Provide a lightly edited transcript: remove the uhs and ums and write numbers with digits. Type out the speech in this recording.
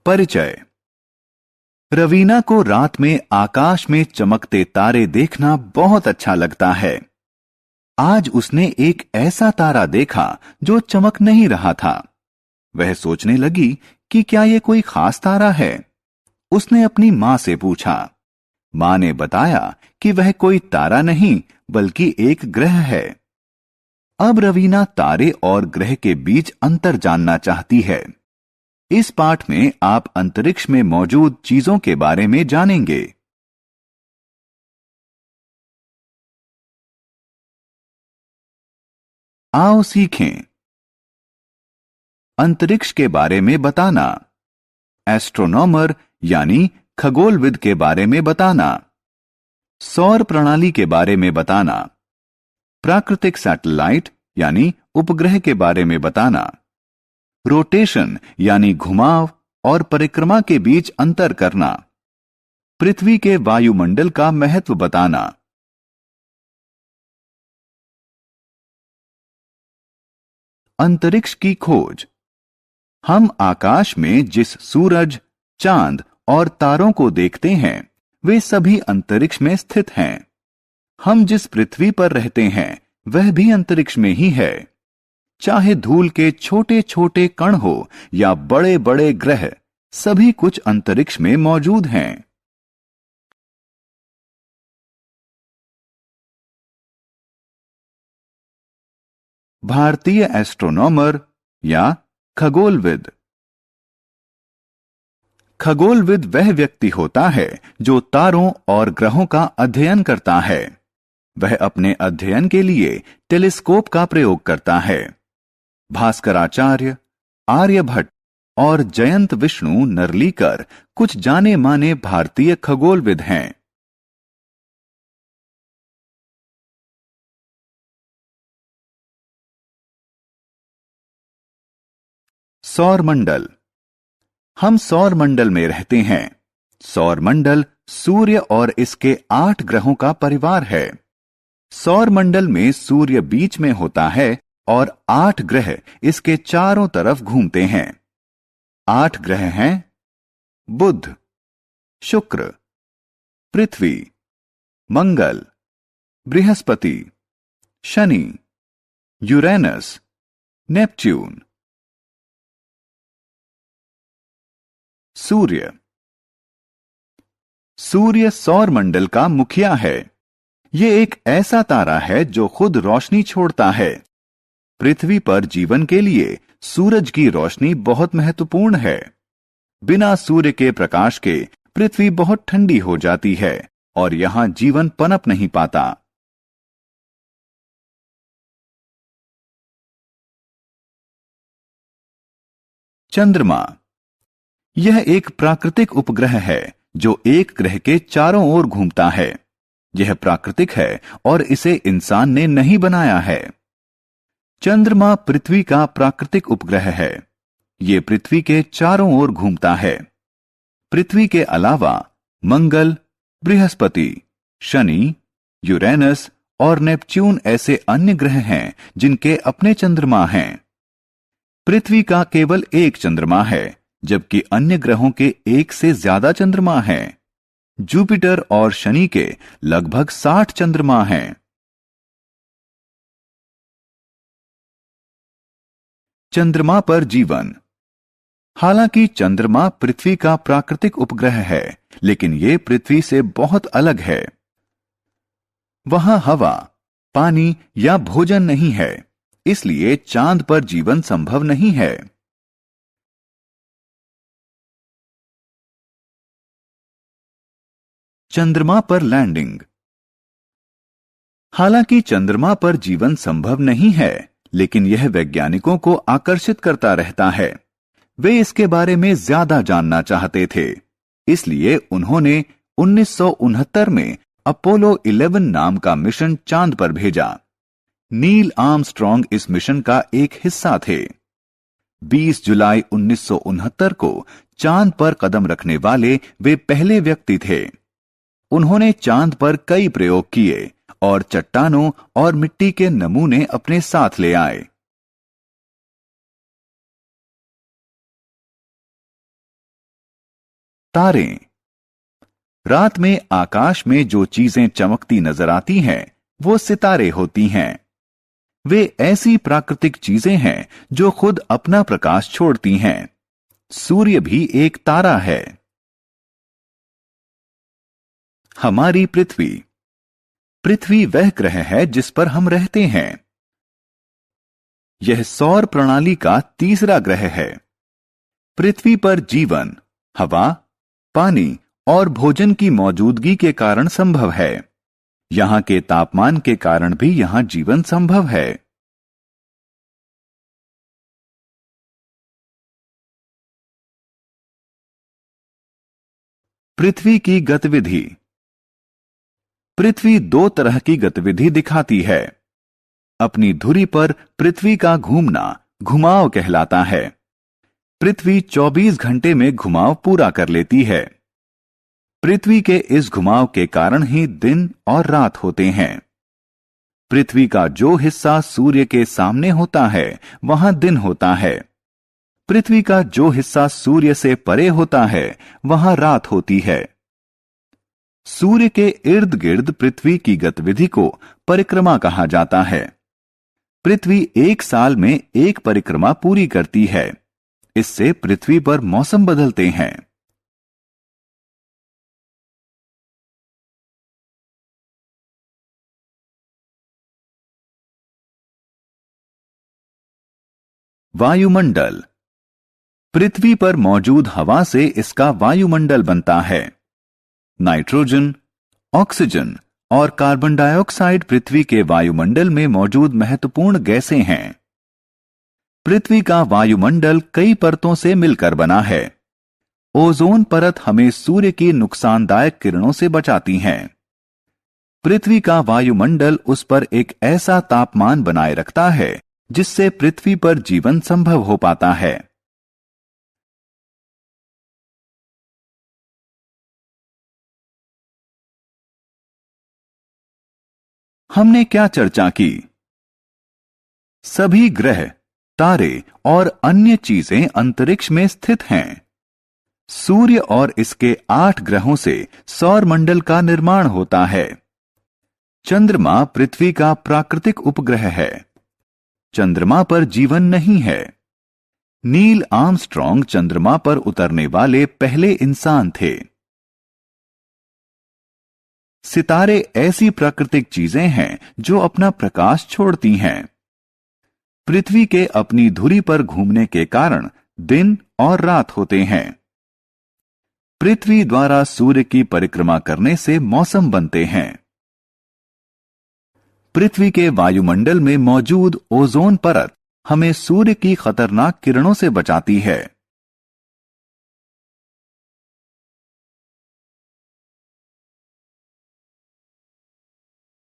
परिचय। रवीना को रात में आकाश में चमकते तारे देखना बहुत अच्छा लगता है। आज उसने एक ऐसा तारा देखा जो चमक नहीं रहा था। वह सोचने लगी कि क्या यह कोई खास तारा है। उसने अपनी मां से पूछा। मां ने बताया कि वह कोई तारा नहीं बल्कि एक ग्रह है। अब रवीना तारे और ग्रह के बीच अंतर जानना चाहती है। इस पाठ में आप अंतरिक्ष में मौजूद चीजों के बारे में जानेंगे। आओ सीखें। अंतरिक्ष के बारे में बताना। एस्ट्रोनॉमर यानी खगोलविद के बारे में बताना। सौर प्रणाली के बारे में बताना। प्राकृतिक सैटेलाइट यानी उपग्रह के बारे में बताना। रोटेशन यानी घुमाव और परिक्रमा के बीच अंतर करना। पृथ्वी के वायुमंडल का महत्व बताना। अंतरिक्ष की खोज। हम आकाश में जिस सूरज, चांद और तारों को देखते हैं वे सभी अंतरिक्ष में स्थित हैं। हम जिस पृथ्वी पर रहते हैं वह भी अंतरिक्ष में ही है। चाहे धूल के छोटे छोटे कण हो या बड़े बड़े ग्रह, सभी कुछ अंतरिक्ष में मौजूद हैं। भारतीय एस्ट्रोनॉमर या खगोलविद। खगोलविद वह व्यक्ति होता है जो तारों और ग्रहों का अध्ययन करता है। वह अपने अध्ययन के लिए टेलीस्कोप का प्रयोग करता है। भास्कराचार्य, आर्यभट्ट और जयंत विष्णु नरलीकर कुछ जाने माने भारतीय खगोलविद हैं। सौरमंडल। हम सौरमंडल में रहते हैं। सौरमंडल सूर्य और इसके 8 ग्रहों का परिवार है। सौरमंडल में सूर्य बीच में होता है और 8 ग्रह इसके चारों तरफ घूमते हैं। 8 ग्रह हैं बुध, शुक्र, पृथ्वी, मंगल, बृहस्पति, शनि, यूरेनस, नेपच्यून। सूर्य। सूर्य सौरमंडल का मुखिया है। यह एक ऐसा तारा है जो खुद रोशनी छोड़ता है। पृथ्वी पर जीवन के लिए सूरज की रोशनी बहुत महत्वपूर्ण है। बिना सूर्य के प्रकाश के पृथ्वी बहुत ठंडी हो जाती है और यहां जीवन पनप नहीं पाता। चंद्रमा। यह एक प्राकृतिक उपग्रह है जो एक ग्रह के चारों ओर घूमता है। यह प्राकृतिक है और इसे इंसान ने नहीं बनाया है। चंद्रमा पृथ्वी का प्राकृतिक उपग्रह है। यह पृथ्वी के चारों ओर घूमता है। पृथ्वी के अलावा मंगल, बृहस्पति, शनि, यूरेनस और नेपच्यून ऐसे अन्य ग्रह हैं जिनके अपने चंद्रमा हैं। पृथ्वी का केवल एक चंद्रमा है जबकि अन्य ग्रहों के 1 से ज्यादा चंद्रमा हैं। जुपिटर और शनि के लगभग 60 चंद्रमा हैं। चंद्रमा पर जीवन। हालांकि चंद्रमा पृथ्वी का प्राकृतिक उपग्रह है, लेकिन यह पृथ्वी से बहुत अलग है। वहां हवा, पानी या भोजन नहीं है, इसलिए चांद पर जीवन संभव नहीं है। चंद्रमा पर लैंडिंग। हालांकि चंद्रमा पर जीवन संभव नहीं है, लेकिन यह वैज्ञानिकों को आकर्षित करता रहता है। वे इसके बारे में ज्यादा जानना चाहते थे, इसलिए उन्होंने 1969 में अपोलो 11 नाम का मिशन चांद पर भेजा। नील आर्मस्ट्रॉन्ग इस मिशन का एक हिस्सा थे। 20 जुलाई 1969 को चांद पर कदम रखने वाले वे पहले व्यक्ति थे। उन्होंने चांद पर कई प्रयोग किए और चट्टानों और मिट्टी के नमूने अपने साथ ले आए। तारे। रात में आकाश में जो चीजें चमकती नजर आती हैं, वो सितारे होती हैं। वे ऐसी प्राकृतिक चीजें हैं जो खुद अपना प्रकाश छोड़ती हैं। सूर्य भी एक तारा है। हमारी पृथ्वी। पृथ्वी वह ग्रह है जिस पर हम रहते हैं। यह सौर प्रणाली का तीसरा ग्रह है। पृथ्वी पर जीवन, हवा, पानी और भोजन की मौजूदगी के कारण संभव है। यहां के तापमान के कारण भी यहां जीवन संभव है। पृथ्वी की गतिविधि। पृथ्वी दो तरह की गतिविधि दिखाती है। अपनी धुरी पर पृथ्वी का घूमना घुमाव कहलाता है। पृथ्वी 24 घंटे में घुमाव पूरा कर लेती है। पृथ्वी के इस घुमाव के कारण ही दिन और रात होते हैं। पृथ्वी का जो हिस्सा सूर्य के सामने होता है, वहां दिन होता है। पृथ्वी का जो हिस्सा सूर्य से परे होता है, वहां रात होती है। सूर्य के इर्द गिर्द पृथ्वी की गतिविधि को परिक्रमा कहा जाता है। पृथ्वी एक साल में एक परिक्रमा पूरी करती है। इससे पृथ्वी पर मौसम बदलते हैं। वायुमंडल। पृथ्वी पर मौजूद हवा से इसका वायुमंडल बनता है। नाइट्रोजन, ऑक्सीजन और कार्बन डाइऑक्साइड पृथ्वी के वायुमंडल में मौजूद महत्वपूर्ण गैसें हैं। पृथ्वी का वायुमंडल कई परतों से मिलकर बना है। ओजोन परत हमें सूर्य की नुकसानदायक किरणों से बचाती है। पृथ्वी का वायुमंडल उस पर एक ऐसा तापमान बनाए रखता है जिससे पृथ्वी पर जीवन संभव हो पाता है। हमने क्या चर्चा की? सभी ग्रह, तारे और अन्य चीजें अंतरिक्ष में स्थित हैं। सूर्य और इसके 8 ग्रहों से सौर मंडल का निर्माण होता है। चंद्रमा पृथ्वी का प्राकृतिक उपग्रह है। चंद्रमा पर जीवन नहीं है। नील आर्मस्ट्रॉन्ग चंद्रमा पर उतरने वाले पहले इंसान थे। सितारे ऐसी प्राकृतिक चीजें हैं जो अपना प्रकाश छोड़ती हैं। पृथ्वी के अपनी धुरी पर घूमने के कारण दिन और रात होते हैं। पृथ्वी द्वारा सूर्य की परिक्रमा करने से मौसम बनते हैं। पृथ्वी के वायुमंडल में मौजूद ओजोन परत हमें सूर्य की खतरनाक किरणों से बचाती है।